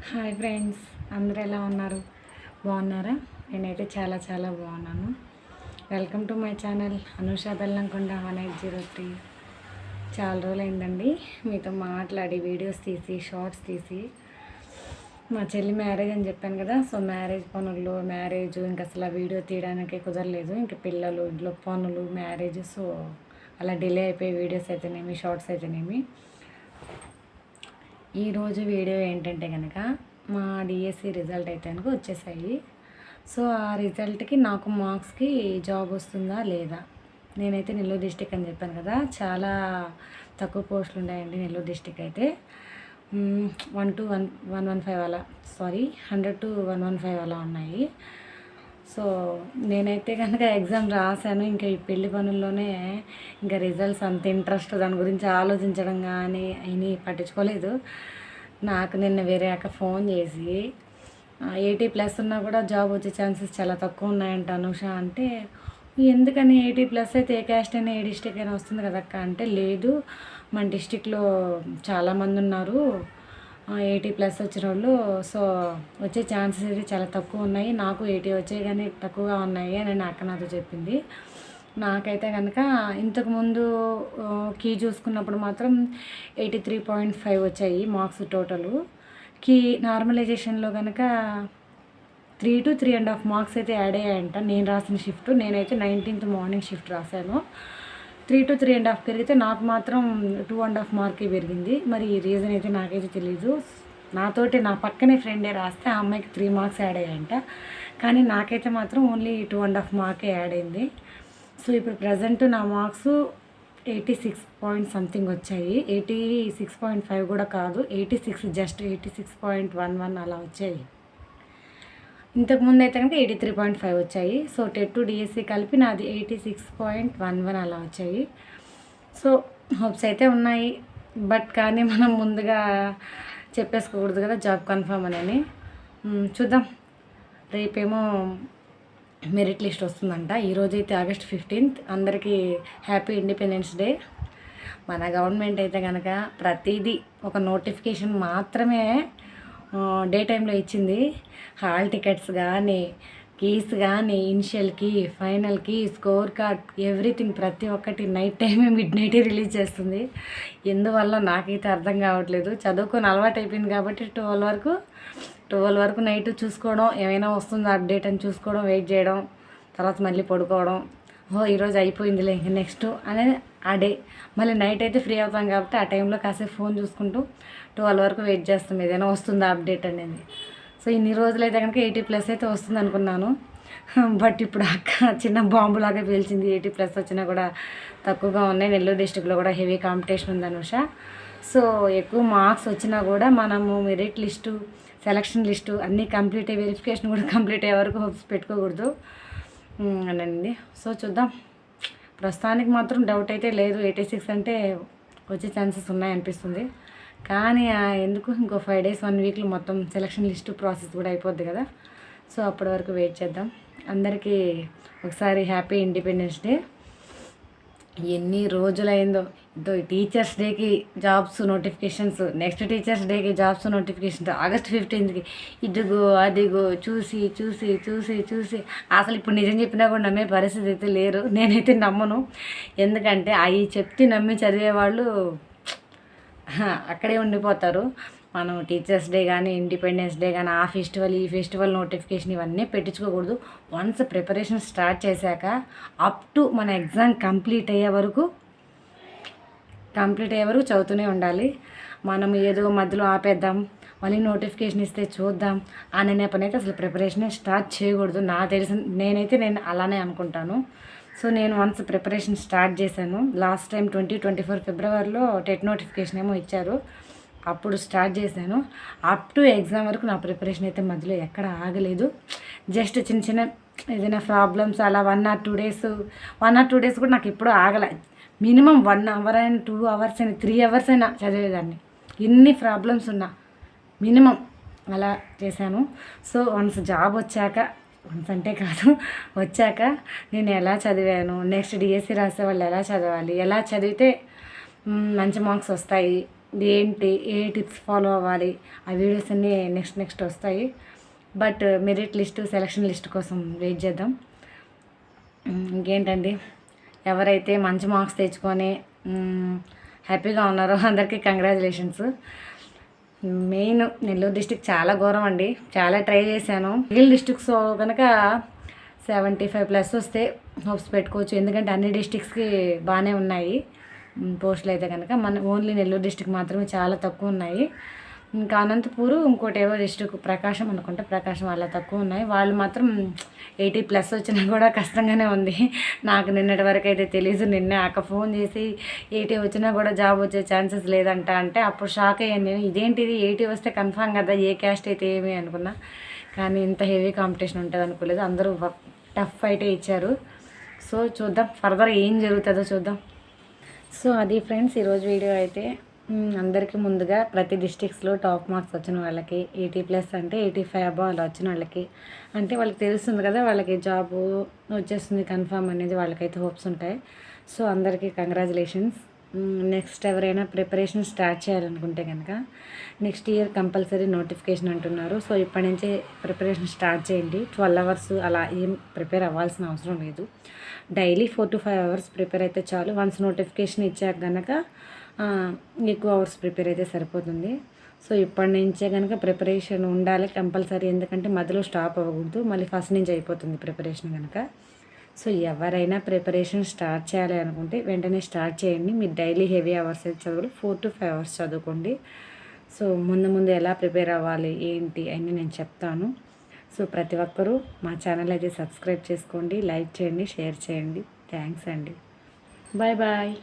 Hi friends, అందరూ ఎలా ఉన్నారు? బాగున్నారా? నేనైతే చాలా చాలా బాగున్నాను. Welcome to my channel Anusha Bellamkonda 1803. చాలా రోజులైందండి మీతో మాట్లాడి, వీడియోస్ తీసి, షార్ట్స్ తీసి. మా చెల్లి మ్యారేజ్ అని చెప్పాను కదా, సో మ్యారేజ్ పనులు, ఇంకా అసలు వీడియో తీయడానికి కుదరలేదు. ఇంకా పిల్లలు, ఇంట్లో పనులు, మ్యారేజ్, సో అలా డిలే అయిపోయి వీడియోస్ అయితేనేమి, షార్ట్స్ అయితేనేమి. ఈరోజు వీడియో ఏంటంటే కనుక మా డిఎస్సి రిజల్ట్ అయితే కనుక వచ్చేసాయి. సో ఆ రిజల్ట్కి నాకు మార్క్స్కి జాబ్ వస్తుందా లేదా. నేనైతే నెల్లూరు డిస్టిక్ అని చెప్పాను కదా, చాలా తక్కువ పోస్టులు ఉన్నాయండి నెల్లూరు డిస్టిక్ అయితే. 1 to 115 అలా, 100 to 115 అలా ఉన్నాయి. సో నేనైతే కనుక ఎగ్జామ్ రాశాను. ఇంకా ఈ పెళ్లి పనుల్లోనే ఇంకా రిజల్ట్స్ అంత ఇంట్రెస్ట్ దాని గురించి ఆలోచించడం కానీ అయినా పట్టించుకోలేదు. నాకు నిన్న వేరే అక్క ఫోన్ చేసి 80+ ఉన్నా కూడా జాబ్ వచ్చే ఛాన్సెస్ చాలా తక్కువ ఉన్నాయంట అనుష అంటే, ఎందుకని 80+ అయితే ఏ క్యాస్ట్ అయినా ఏ డిస్టిక్ అయినా వస్తుంది కదా అక్క అంటే, లేదు మన డిస్టిక్లో చాలామంది ఉన్నారు 80+ వచ్చిన వాళ్ళు, సో వచ్చే ఛాన్సెస్ అయితే చాలా తక్కువ ఉన్నాయి. నాకు 80 వచ్చాయి కానీ తక్కువగా ఉన్నాయి అని అక్క నాతో చెప్పింది. నాకైతే కనుక ఇంతకుముందు కీ చూసుకున్నప్పుడు మాత్రం 83.5 వచ్చాయి మార్క్స్ టోటలు. కీ నార్మలైజేషన్లో కనుక 3 to 3.5 మార్క్స్ అయితే యాడ్ అయ్యాయంట. నేను రాసిన షిఫ్ట్, నేనైతే 19th మార్నింగ్ షిఫ్ట్ రాశాను. 3 to 3.5 పెరిగితే నాకు మాత్రం 2.5 మార్కే పెరిగింది. మరి ఈ రీజన్ అయితే నాకైతే తెలీదు. నాతోటి నా పక్కనే ఫ్రెండే రాస్తే ఆ అమ్మాయికి 3 మార్క్స్ యాడ్ అయ్యాయంట, కానీ నాకైతే మాత్రం ఓన్లీ 2.5 మార్కే యాడ్ అయింది. సో ఇప్పుడు ప్రజెంట్ నా మార్క్స్ 86 పాయింట్ సంథింగ్ వచ్చాయి. 86.5 కూడా కాదు, 86, జస్ట్ 86.11 అలా వచ్చాయి. ఇంతకుముందు అయితే కనుక 83.5 వచ్చాయి. సో టెట్ డిఎస్సి కలిపి నాది 86.11 అలా వచ్చాయి. సో హోప్స్ అయితే ఉన్నాయి, బట్ కానీ మనం ముందుగా చెప్పేసుకోకూడదు కదా జాబ్ కన్ఫర్మ్ అని. చూద్దాం. రేపేమో మెరిట్ లిస్ట్ వస్తుందంట. ఈరోజైతే August 15th. అందరికీ హ్యాపీ ఇండిపెండెన్స్ డే. మన గవర్నమెంట్ అయితే కనుక ప్రతిదీ ఒక నోటిఫికేషన్ మాత్రమే డే టైంలో ఇచ్చింది. హాల్ టికెట్స్ కానీ, కీస్ కానీ, initial key, final key, score card, everything ప్రతి ఒక్కటి నైట్ టైమే, మిడ్ నైటే రిలీజ్ చేస్తుంది. ఎందువల్ల నాకైతే అర్థం కావట్లేదు. చదువుకొని అలవాటు అయిపోయింది కాబట్టి 12 వరకు నైట్ చూసుకోవడం, ఏమైనా వస్తుందో అప్డేట్ అని చూసుకోవడం, వెయిట్ చేయడం, తర్వాత మళ్ళీ పడుకోవడం. ఈరోజు అయిపోయిందిలే ఇంక నెక్స్ట్ అనేది ఆ డే. మళ్ళీ నైట్ అయితే ఫ్రీ అవుతాం కాబట్టి ఆ టైంలో కాసేపు ఫోన్ చూసుకుంటూ 12 వరకు వెయిట్ చేస్తాం ఏదైనా వస్తుందా అప్డేట్ అనేది. సో ఇన్ని రోజులు అయితే కనుక 80+ అయితే వస్తుంది అనుకున్నాను, బట్ ఇప్పుడు అక్క చిన్న బాంబులాగా పేల్చింది. 80+ వచ్చినా కూడా తక్కువగా ఉన్నాయి. నెల్లూరు డిస్టిక్లో కూడా హెవీ కాంపిటీషన్ ఉంది అనుష. సో ఎక్కువ మార్క్స్ వచ్చినా కూడా మనము మెరిట్ లిస్టు, సెలక్షన్ లిస్టు అన్నీ కంప్లీట్ అయ్యి, వెరిఫికేషన్ కూడా కంప్లీట్ అయ్యే వరకు హోప్స్ పెట్టుకోకూడదు అనండి. సో చూద్దాం. ప్రస్తుతానికి మాత్రం డౌట్ అయితే లేదు, 86 అంటే వచ్చే ఛాన్సెస్ ఉన్నాయనిపిస్తుంది. కానీ ఎందుకు ఇంకో 5 days 1 weekలో మొత్తం సెలక్షన్ లిస్టు ప్రాసెస్ కూడా అయిపోద్ది కదా. సో అప్పటి వరకు వెయిట్ చేద్దాం. అందరికీ ఒకసారి హ్యాపీ ఇండిపెండెన్స్ డే. ఎన్ని రోజులైందో టీచర్స్ డేకి జాబ్స్ నోటిఫికేషన్స్, నెక్స్ట్ టీచర్స్ డేకి జాబ్స్ నోటిఫికేషన్స్, August 15th ఇదిగో అదిగో చూసి చూసి చూసి చూసి అసలు ఇప్పుడు నిజం చెప్పినా కూడా నమ్మే పరిస్థితి అయితే లేరు. నేనైతే నమ్మను. ఎందుకంటే అవి చెప్తే నమ్మి చదివేవాళ్ళు అక్కడే ఉండిపోతారు. మనం టీచర్స్ డే కానీ, ఇండిపెండెన్స్ డే కానీ, ఆ ఫెస్టివల్ ఈ ఫెస్టివల్ నోటిఫికేషన్ ఇవన్నీ పెట్టించుకోకూడదు. వన్స్ ప్రిపరేషన్ స్టార్ట్ చేశాక అప్ టు మన ఎగ్జామ్ కంప్లీట్ అయ్యే వరకు చదువుతూనే ఉండాలి. మనం ఏదో మధ్యలో ఆపేద్దాం, మళ్ళీ నోటిఫికేషన్ ఇస్తే చూద్దాం అనే పని అయితే అసలు ప్రిపరేషన్ స్టార్ట్ చేయకూడదు. నేను అలానే అనుకుంటాను. సో నేను వన్స్ ప్రిపరేషన్ స్టార్ట్ చేశాను. లాస్ట్ టైం 2024 ఫిబ్రవరిలో టెట్ నోటిఫికేషన్ ఏమో ఇచ్చారు, అప్పుడు స్టార్ట్ చేశాను. అప్ టు ఎగ్జామ్ వరకు నా ప్రిపరేషన్ అయితే మధ్యలో ఎక్కడ ఆగలేదు. జస్ట్ చిన్న చిన్న ఏదైనా ప్రాబ్లమ్స్ అలా 1 or 2 days కూడా నాకు ఎప్పుడూ ఆగలే. మినిమం 1 hour అయినా, 2 hours అయినా, 3 hours అయినా చదివేదాన్ని. ఎన్ని ప్రాబ్లమ్స్ ఉన్నా మినిమం అలా చేశాను. సో వన్స్ జాబ్ వచ్చాక, వన్స్ అంటే కాదు వచ్చాక నేను ఎలా చదివాను, నెక్స్ట్ డిఎస్సి రాసే వాళ్ళు ఎలా చదవాలి, ఎలా చదివితే మంచి మార్క్స్ వస్తాయి, ఏంటి ఏ టిప్స్ ఫాలో అవ్వాలి ఆ వీడియోస్ అన్నీ నెక్స్ట్ వస్తాయి. But merit list selection list కోసం వెయిట్ చేద్దాం. ఇంకేంటండి, ఎవరైతే మంచి మార్క్స్ తెచ్చుకొని హ్యాపీగా ఉన్నారో అందరికీ కంగ్రాచులేషన్స్. మెయిన్ నెల్లూరు డిస్టిక్ చాలా ఘోరం అండి, చాలా ట్రై చేశాను. మిగిలిన డిస్టిక్స్ కనుక 75+ వస్తే హోప్స్ పెట్టుకోవచ్చు, ఎందుకంటే అన్ని డిస్టిక్స్కి బాగానే ఉన్నాయి పోస్టులు అయితే కనుక. మన ఓన్లీ నెల్లూరు డిస్టిక్ మాత్రమే చాలా తక్కువ ఉన్నాయి. ఇంకా అనంతపూరు ఇంకోటి ఏవో డిస్టిక్ ప్రకాశం అనుకుంటే, ప్రకాశం అలా తక్కువ ఉన్నాయి. వాళ్ళు మాత్రం 80+ వచ్చినా కూడా కష్టంగానే ఉంది. నాకు నిన్నటి వరకు అయితే తెలీదు. నిన్న అక్క ఫోన్ చేసి 80 వచ్చినా కూడా జాబ్ వచ్చే ఛాన్సెస్ లేదంట అంటే అప్పుడు షాక్ అయ్యాను నేను. ఇదేంటిది 80 వస్తే కన్ఫామ్ కదా, ఏ క్యాస్ట్ అయితే ఏమి అనుకున్నా. కానీ ఇంత హెవీ కాంపిటీషన్ ఉంటుంది అనుకోలేదు. అందరూ టఫ్ ఫైటే ఇచ్చారు. సో చూద్దాం ఫర్దర్ ఏం జరుగుతుందో చూద్దాం. సో అది ఫ్రెండ్స్ ఈరోజు వీడియో అయితే. అందరికీ ముందుగా ప్రతి డిస్ట్రిక్ట్స్లో టాప్ మార్క్స్ వచ్చిన వాళ్ళకి 80+ అంటే 85 అబౌవ్ అలా వచ్చిన వాళ్ళకి అంటే వాళ్ళకి తెలుస్తుంది కదా, వాళ్ళకి జాబు వచ్చేస్తుంది కన్ఫామ్ అనేది వాళ్ళకైతే హోప్స్ ఉంటాయి. సో అందరికీ కంగ్రాచులేషన్స్. నెక్స్ట్ ఎవరైనా ప్రిపరేషన్ స్టార్ట్ చేయాలనుకుంటే కనుక నెక్స్ట్ ఇయర్ కంపల్సరీ నోటిఫికేషన్ అంటున్నారు. సో ఇప్పటి నుంచే ప్రిపరేషన్ స్టార్ట్ చేయండి. 12 అవర్స్ అలా ఏం ప్రిపేర్ అవ్వాల్సిన అవసరం లేదు. డైలీ 4 to 5 అవర్స్ ప్రిపేర్ అయితే చాలు. వన్స్ నోటిఫికేషన్ ఇచ్చాక కనుక ఎక్కువ అవర్స్ ప్రిపేర్ అయితే సరిపోతుంది. సో ఇప్పటి నుంచే కనుక ప్రిపరేషన్ ఉండాలి కంపల్సరీ, ఎందుకంటే మధ్యలో స్టాప్ అవ్వకూడదు, మళ్ళీ ఫస్ట్ నుంచి అయిపోతుంది ప్రిపరేషన్ కనుక. సో ఎవరైనా ప్రిపరేషన్ స్టార్ట్ చేయాలి అనుకుంటే వెంటనే స్టార్ట్ చేయండి. మీరు డైలీ హెవీ అవర్స్ అయితే చదవరు, 4 to 5 అవర్స్ చదువుకోండి. సో ముందు ఎలా ప్రిపేర్ అవ్వాలి ఏంటి అని నేను చెప్తాను. సో ప్రతి ఒక్కరూ మా ఛానల్ అయితే సబ్స్క్రైబ్ చేసుకోండి, లైక్ చేయండి, షేర్ చేయండి. థ్యాంక్స్ అండి. Bye bye.